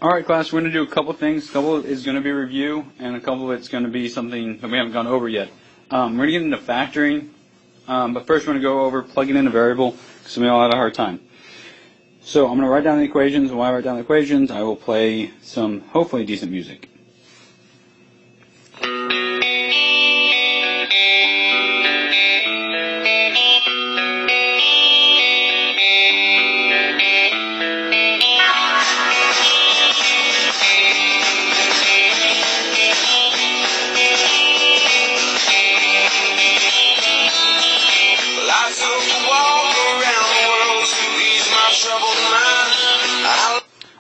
Alright class, we're going to do a couple things. A couple is going to be review, and a couple of it's going to be something that we haven't gone over yet. We're going to get into factoring, but first we're going to go over plugging in a variable, because we all had a hard time. So I'm going to write down the equations, and while I write down the equations, I will play some hopefully decent music.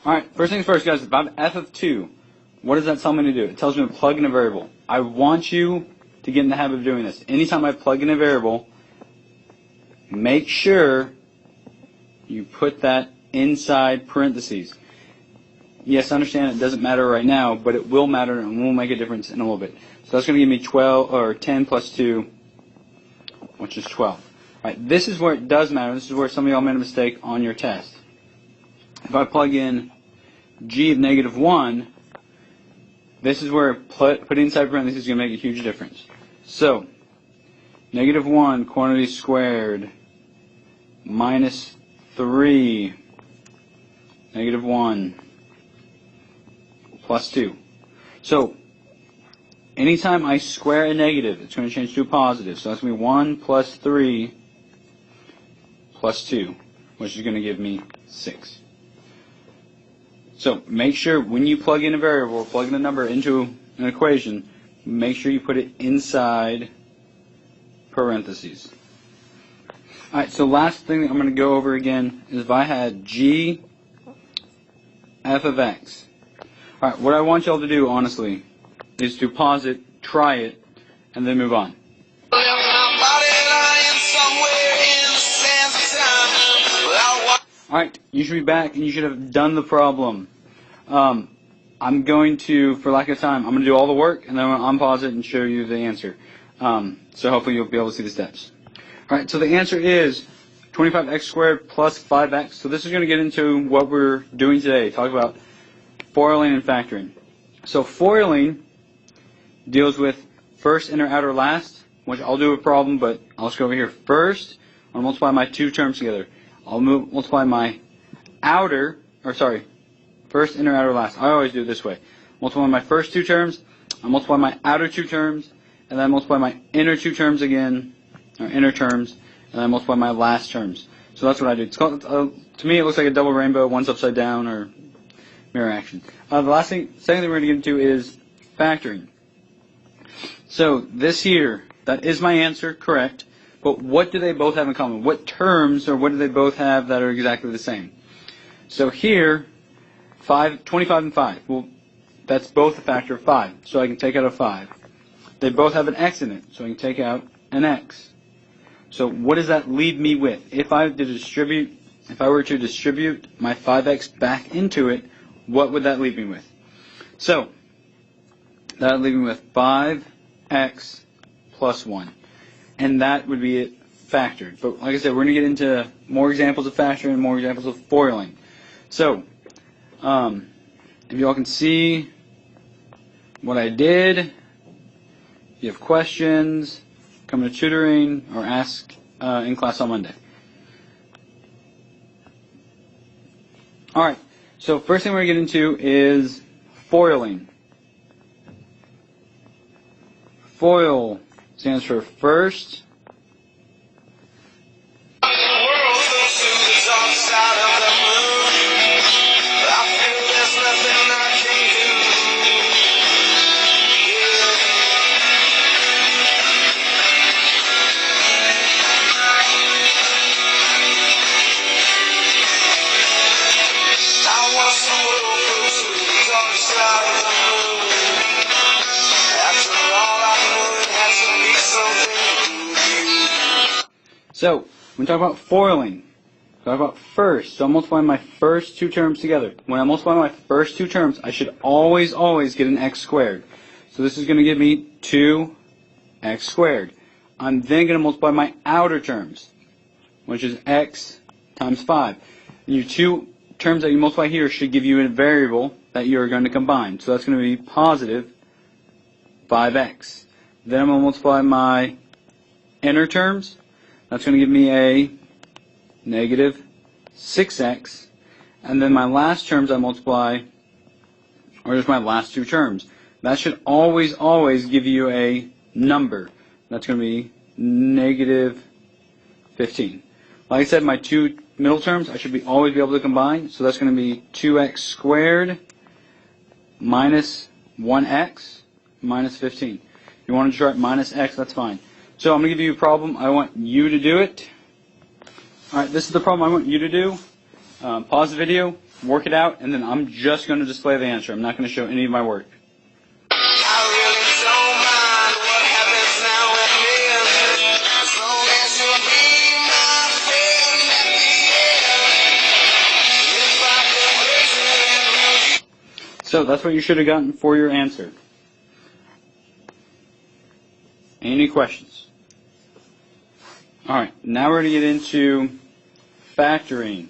Alright, first things first, guys, if I have f of 2, what does that tell me to do? It tells me to plug in a variable. I want you to get in the habit of doing this. Anytime I plug in a variable, make sure you put that inside parentheses. Yes, I understand it doesn't matter right now, but it will matter and will make a difference in a little bit. So that's going to give me 12, or 10 plus 2, which is 12. Alright, this is where it does matter. This is where some of y'all made a mistake on your test. If I plug in g of -1, this is where putting inside parentheses is going to make a huge difference. So, -1 quantity squared minus 3 -1 plus 2. So, anytime I square a negative, it's going to change to a positive. So that's going to be 1 plus 3 plus 2, which is going to give me 6. So make sure when you plug in a variable or plug in a number into an equation, make sure you put it inside parentheses. Alright, so last thing that I'm going to go over again is if I had g f of x. Alright, what I want y'all to do, honestly, is to pause it, try it, and then move on. Alright, you should be back and you should have done the problem. I'm going to, for lack of time, I'm going to do all the work and then I'm going to unpause it and show you the answer. So hopefully you'll be able to see the steps. Alright, so the answer is 25x squared plus 5x. So this is going to get into what we're doing today, talk about foiling and factoring. So foiling deals with first, inner, outer, last, which I'll do a problem, but I'll just go over here. First, I'll multiply my two terms together. I'll multiply my first, inner, outer, last. I always do it this way. Multiply my first two terms, I multiply my outer two terms, and then I multiply my inner two terms again, or inner terms, and then I multiply my last terms. So that's what I do. It's called, to me it looks like a double rainbow, one's upside down, or mirror action. The second thing we're going to get into is factoring. So this here, that is my answer, correct. But what do they both have in common? What terms, or what do they both have that are exactly the same? So here, 25 and 5. Well, that's both a factor of 5, so I can take out a 5. They both have an x in it, so I can take out an x. So what does that leave me with? If I were to distribute my 5x back into it, what would that leave me with? So, that would leave me with 5x plus 1. And that would be it factored. But like I said, we're going to get into more examples of factoring and more examples of foiling. So, if y'all can see what I did, if you have questions, come to tutoring or ask in class on Monday. Alright, so first thing we're going to get into is foiling. FOIL stands for first, so, when we talk about foiling, we talk about first. So I'm multiplying my first two terms together. When I multiply my first two terms, I should always get an x squared. So this is going to give me 2x squared. I'm then going to multiply my outer terms, which is x times 5. And your two terms that you multiply here should give you a variable that you're going to combine. So that's going to be positive 5x. Then I'm going to multiply my inner terms. That's going to give me a negative 6x. And then my last terms I multiply, or just my last two terms. That should always, always give you a number. That's going to be negative 15. Like I said, my two middle terms I should always be able to combine. So that's going to be 2x squared minus 1x minus 15. If you want to write minus x, that's fine. So I'm going to give you a problem. I want you to do it. Alright, this is the problem I want you to do. Pause the video, work it out, and then I'm just going to display the answer. I'm not going to show any of my work. So that's what you should have gotten for your answer. Any questions? Alright, now we're going to get into factoring.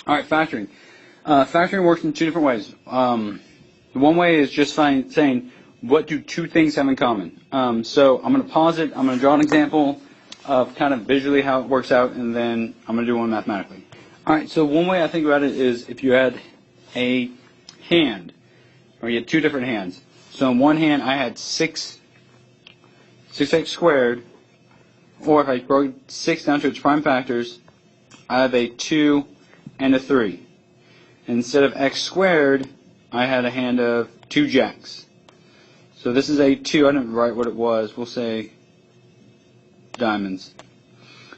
Alright, factoring. Factoring works in two different ways. The one way is just saying, what do two things have in common? So I'm going to pause it, I'm going to draw an example of kind of visually how it works out, and then I'm going to do one mathematically. Alright, so one way I think about it is if you had a hand, or you had two different hands. So in one hand I had 6x squared, or if I broke 6 down to its prime factors, I have a 2 and a 3. Instead of x squared, I had a hand of 2 jacks. So this is a 2. I didn't write what it was. We'll say diamonds.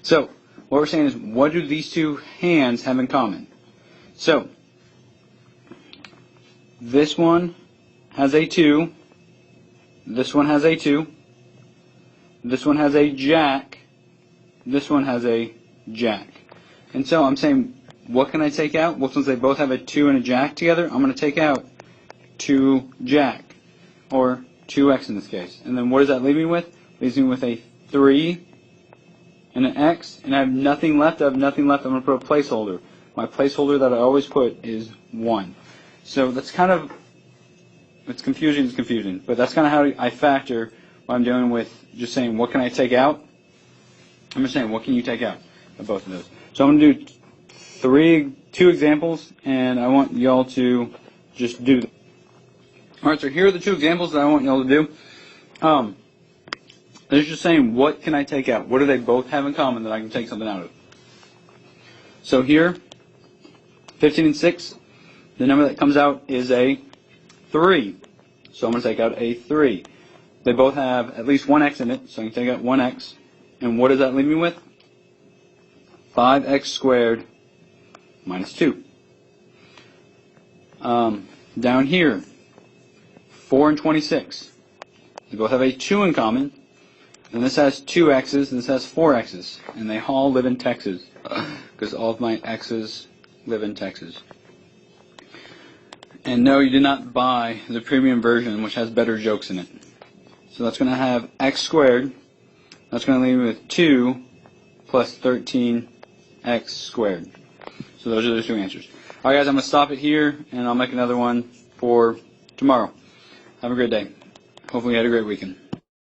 So what we're saying is, what do these two hands have in common? So this one has a 2. This one has a 2. This one has a jack. This one has a jack. And so I'm saying, what can I take out? Well, since they both have a 2 and a jack together, I'm going to take out 2 jack, or 2x in this case. And then what does that leave me with? Leaves me with a 3 and an x, and I have nothing left. I'm going to put a placeholder. My placeholder that I always put is 1. So that's kind of, it's confusing, but that's kind of how I factor what I'm doing with just saying, what can I take out? I'm just saying, what can you take out of both of those? So I'm going to do two examples, and I want y'all to just do them. Alright, so here are the two examples that I want y'all to do. They're just saying, what can I take out? What do they both have in common that I can take something out of? So here, 15 and 6, the number that comes out is a 3. So I'm going to take out a 3. They both have at least one x in it, so I can take out 1x. And what does that leave me with? 5x squared minus 2. Down here, 4 and 26. They both have a 2 in common. And this has 2 x's, and this has 4 x's. And they all live in Texas, because all of my x's live in Texas. And no, you did not buy the premium version, which has better jokes in it. So that's going to have x squared. That's going to leave me with 2 plus 13x squared. So those are the two answers. Alright guys, I'm going to stop it here, and I'll make another one for tomorrow. Have a great day. Hopefully you had a great weekend.